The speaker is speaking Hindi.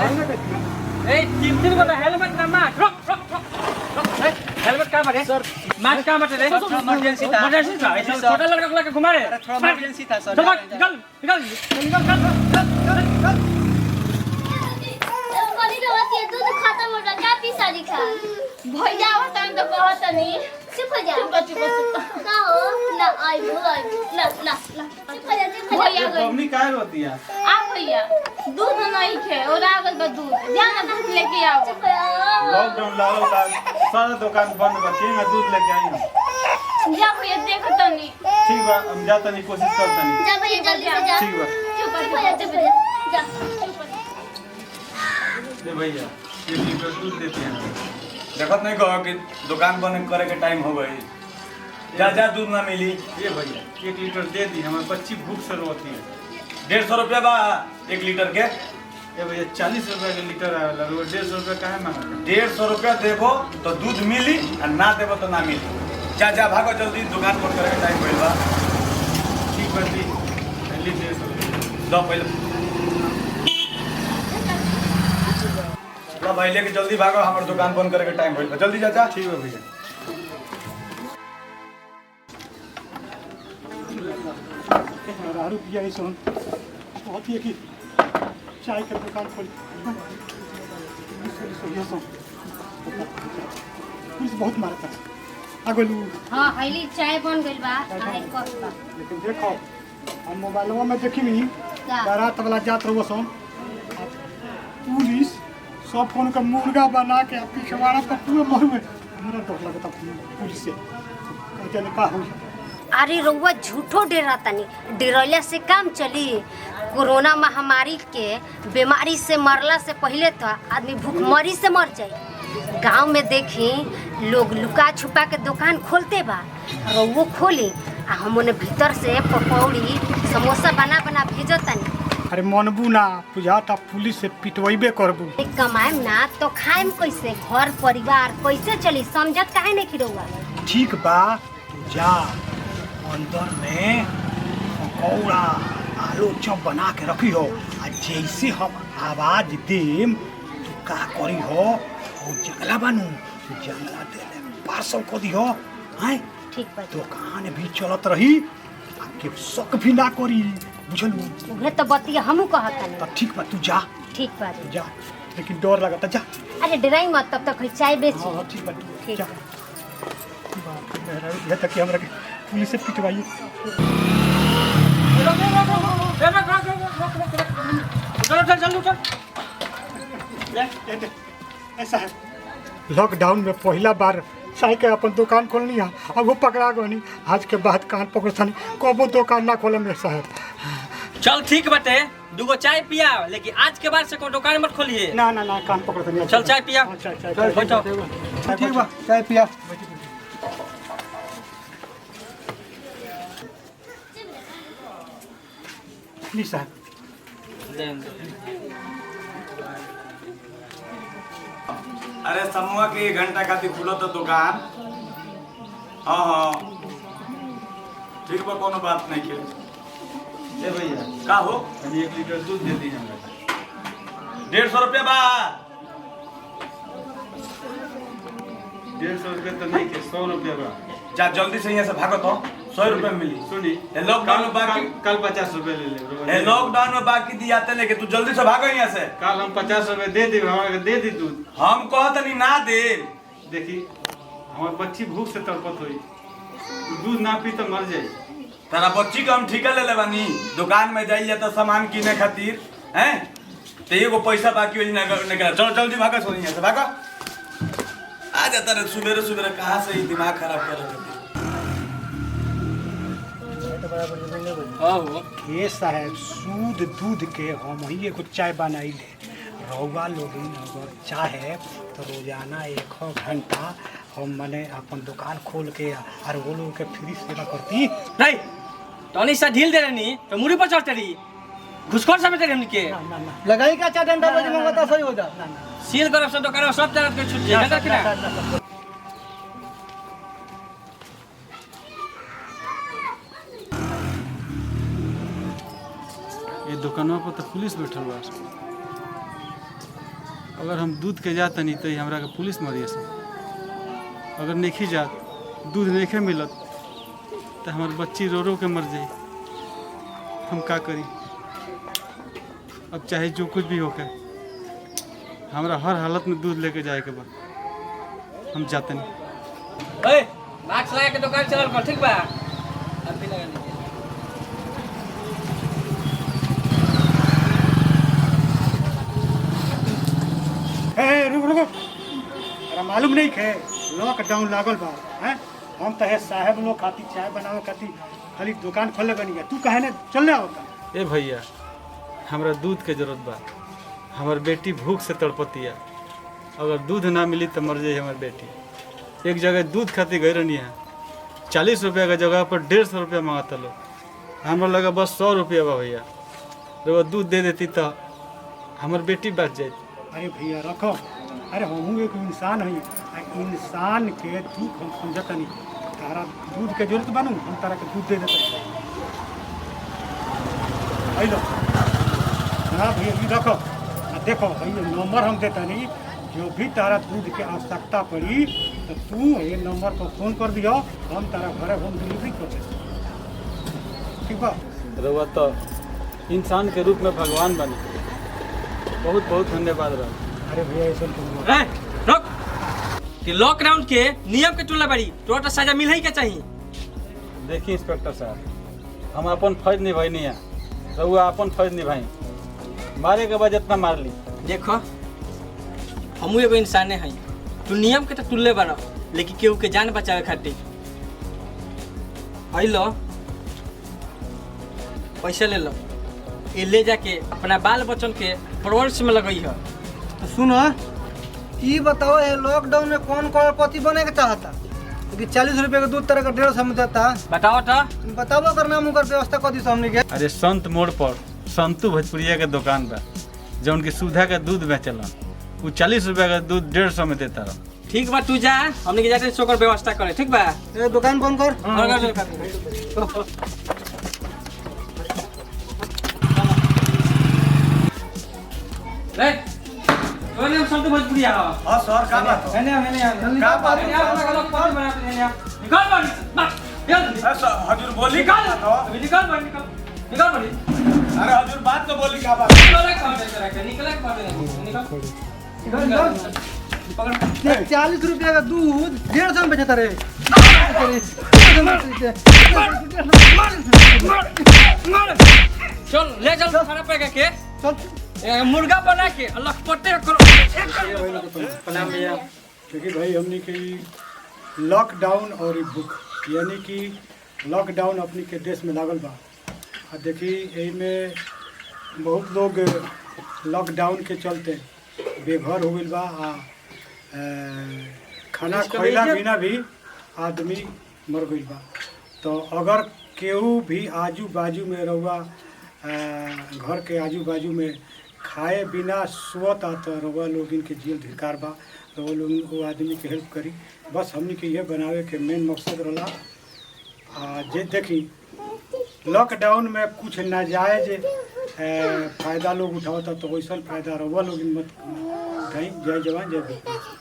तीन वाला हेलमेट ना मार हेलमेट कहाँ बटे सर मास्क कहाँ बटे रे इमरजेंसी था ऐसा छोटा लड़का को लेके घुमा रहे थोड़ा इमरजेंसी था सर निकल निकल निकल पानी लगाती है दूध खत्म हो गया क्या पी सारी खा भैया होता है तो कहत नहीं चुप हो जा चुप ना हो ना आई ना चुप हो जा भैया मम्मी काहे होती है आ भैया दूध नहीं खे और आगल बा दूध ध्यान ना दूध लेके आओ लॉकडाउन लागल बा सारा दुकान बंद बा के मैं दूध लेके आई हूं जा भैया देखत नहीं ठीक बा हम जाता नहीं कोशिश करता नहीं जा भैया जल्दी से जा ठीक बा चुप हो जा जा ले भैया 1 लीटर दूध देते हैं देखत नहीं कहो कि दुकान बंद करे के टाइम हो गई जा दूध ना मिली ये भैया 1 लीटर दे दी हमें बच्ची भूख से रोती है 150 रुपया बा 1 लीटर के ये भैया 40 रुपया के लीटर आवेला और 150 रुपया काहे मांगा 150 रुपया देबो तो दूध मिली और ना देबो तो ना मिली जा भागो जल्दी दुकान बंद करे के टाइम भइल बा ठीक बा दी ली 150 दो पहले ला भाई लेके जल्दी भागो हमार दुकान बंद करे के टाइम भइल बा जल्दी जा ठीक बा भैया रुपया ऐसा बहुत ही कि चाय के दुकान खोली पुलिस बहुत मारता है आगलू हां हाईली चाय बन गइल बा आए कस बा लेकिन देखो हम मोबाइलवा में देखी नहीं बारात वाला जात रहो सो पुलिस सब फोन का मुर्गा बना के पिछवाड़ा पर पूरे मरवे हमरा डर लगता पुलिस से कहते का हो अरे रउआ झूठो डेरा तनी डेरैला से काम चली कोरोना महामारी के बीमारी से मरला से पहले तो आदमी भूखमरी से मर जाए गांव में देखी लोग लुका छुपा के दुकान खोलते बा रउओ खोली आ हम उन्हें भीतर से पकौड़ी समोसा बना बना भेजत तनी अरे मनबू ना बुझाता पुलिस से पिटवाइबे करबू कमाएम ना तो खाएम कैसे घर परिवार कैसे चली समझत काहे नहीं रउआ ठीक बा तू जा अंदर में पकौड़ा आलू चॉप बना के रखी हो आ जैसे हम आवाज देम तो का करी हो वो जंगला बनू जंगला देले पार्सल को दी हो हैं ठीक बा दुकान भी चलत रही आ के शक भी ना करी बुझलू उहे तो बतिया हमहू कहतनी तो ठीक बा तू जा ठीक बा जा लेकिन डर लगता जा अरे डराई मत तब तक चाय बेची हाँ ठीक बा ठीक। जा बाप रे मेरा ये तक कि हमरा के पुलिस से पिटवाइए ऐसा है लॉकडाउन में पहला बार साइकिल अपन दुकान खोलनी है अब वो पकड़ा गई आज के बाद कान पकड़नी कबो दुकान ना खोले मेरे साहब चल ठीक बटे दूगो चाय पिया लेकिन आज के बाद से को दुकान मत खोलिए ना ना ना कान पकड़नी चल चाय पिया चाय बैठो ठीक बा चाय पिया प्लीज साहब अरे समूह के 1 घंटा खातिर खुलो तो दुकान हाँ ठीक बा कोनो बात नहीं के ए भैया का हो अभी 1 लीटर दूध दे दी हमें 150 रुपया बा 150 रुपया तो नहीं के 100 रुपया बा जा जल्दी से यहाँ से भागो तो 100 रुपया मिली सुनी ये लॉकडाउन में बाकी कल 50 रुपया ले ले ये लॉकडाउन में बाकी दियाते लेके तू जल्दी से भागो यहाँ से कल हम 50 रुपया दे दी हमारे दे दी दूध हम कहत नहीं ना दे देखी हमार बच्ची भूख से तड़पत हुई दूध ना पी तो मर जाए तेरा बच्ची को हम ठिका ले लेबानी दुकान में जाइए तो सामान किने खातिर हैं तो एगो पैसा बाकी हो निकला चलो जल्दी भागो सो यहाँ से भागो आ जाता रे सुबेरे सुबेरे कहाँ से ही दिमाग खराब कर ये साहब सूद दूध के हम ही एगो चाय बनाई ले रउआ लोग अगर चाहे तो रोजाना 1 घंटा हम मने अपन दुकान खोल के और वो लोग के फ्री सेवा करती नहीं टॉनी सा ढील दे रही तो मुड़ी पर चढ़ते रही घुसखोर समझते रही उनके ना ना ना लगाई का 4 डंडा बजे मंगता सही हो जा सील करब सब दुकान सब तरह के छुट्टी है कि ना ये दुकानवा पर तो पुलिस बैठल बा अगर हम दूध के जात नहीं तो हमरा के पुलिस मारिए सब। अगर नहीं जात दूध नहीं मिलत तो हमार बच्ची रो रो के मर जाई। हम का करी? अब चाहे जो कुछ भी होके हमरा हर हालत में दूध लेके जाए के बा। हम जाते नहीं। ओए मास्क लगा के दुकान चलल कर, ठीक बा? अब भी लगा लीजिए। रुक रुको, अरे मालूम नहीं खे लॉकडाउन लागल बा हैं। हम तो है साहब लोग खाती चाय बनावे खाती खाली दुकान खोले बनी है। तू कहे ना चलने होता? ए भैया हमरा दूध के जरूरत बा। हमार बेटी भूख से तड़पती है। अगर दूध ना मिली तो मर जाए हमार बेटी। एक जगह दूध खाती गई रहनी है, 40 रुपया का जगह पर 150 रुपया मांगता लो। हमरा लगा बस 100 रुपया बा भैया। जब दूध दे देती तो हमार बेटी बच जाए। अरे भैया रखो, अरे हम एक इंसान हई, इंसान के दुख हम समझता नहीं। तारा दूध के जरूरत बनू, हम तारा के दूध दे देते। लो हाँ भैया ये रखो, देखो भैया नंबर हम देता नहीं। जो भी तारा दूध के आवश्यकता पड़ी तो तू ये नंबर पर फोन कर दियो, हम तारा घरे होम डिलीवरी कर देते। ठीक बा? रउआ तो इंसान के रूप में भगवान बने। बहुत बहुत धन्यवाद रहा। अरे भैया ऐसा तुम ए रुक कि लॉकडाउन के नियम के टोला बड़ी तो सजा मिल ही के चाहिए। देखिए इंस्पेक्टर साहब, हम अपन फर्ज निभाई नहीं है, रउआ अपन फर्ज निभाई। मारे के बाद जितना मार ली। देखो हमू एगो इंसाने हैं, तू नियम के तो टुल्ले बना, लेकिन केहू के जान बचावे खातिर लो पैसा ले लो, ये ले जाके अपना बाल बच्चन के परवरिश में लगई है। तो सुनो, ये बताओ ये लॉकडाउन में कौन करोड़पति बने के चाहता? कि 40 रुपये का दूध तरह का 150 में देता। बताओ तो। बताओ अगर नाम उनकर व्यवस्था कर दी हमने के। अरे संत मोड़ पर संतू भोजपुरिया के दुकान बा, जो उनकी सुधा का दूध बेचलन। वो 40 रुपया का दूध 150 में देता रहा। ठीक बा, तू जा, हमने के जाके चोकर व्यवस्था करे। ठीक बा? ये दुकान बंद कर। संतू भोजपुरिया हो। हां सर का बात हो? का बात निकाल बाहर, बस जल्दी। हजूर बोली निकाल निकाल बाहर, निकाल निकाल बाहर। अरे हजूर बात तो बोली का बात? निकल के बाहर निकाल। 40 रुपये का दूध 150 में बेचता रहे। चल ले चल खाना पे के चल मुर्गा बना के अल्लाह पट्टे करो। प्रणाम भैया। देखिए भाई हमने की लॉकडाउन और ई भूख यानी कि लॉकडाउन अपनी के देश में लागल बा। और देखिए यही में बहुत लोग लॉकडाउन के चलते बेघर हो गई बा। खाना खैला बिना भी आदमी मर गई बा। तो अगर केहू भी आजू बाजू में रहुआ घर के आजू बाजू में खाए बिना सुवता तो रहुआ लोग इनके जेल धिकार बा। रहुआ लोग वो आदमी के हेल्प करी। बस हमने के ये बनावे के मेन मकसद रहा। जे देखी लॉकडाउन में कुछ नाजायज फ़ायदा लोग उठावता तो वैसा फ़ायदा रहुआ लोग मत उठाई। जय जवान जय किसान।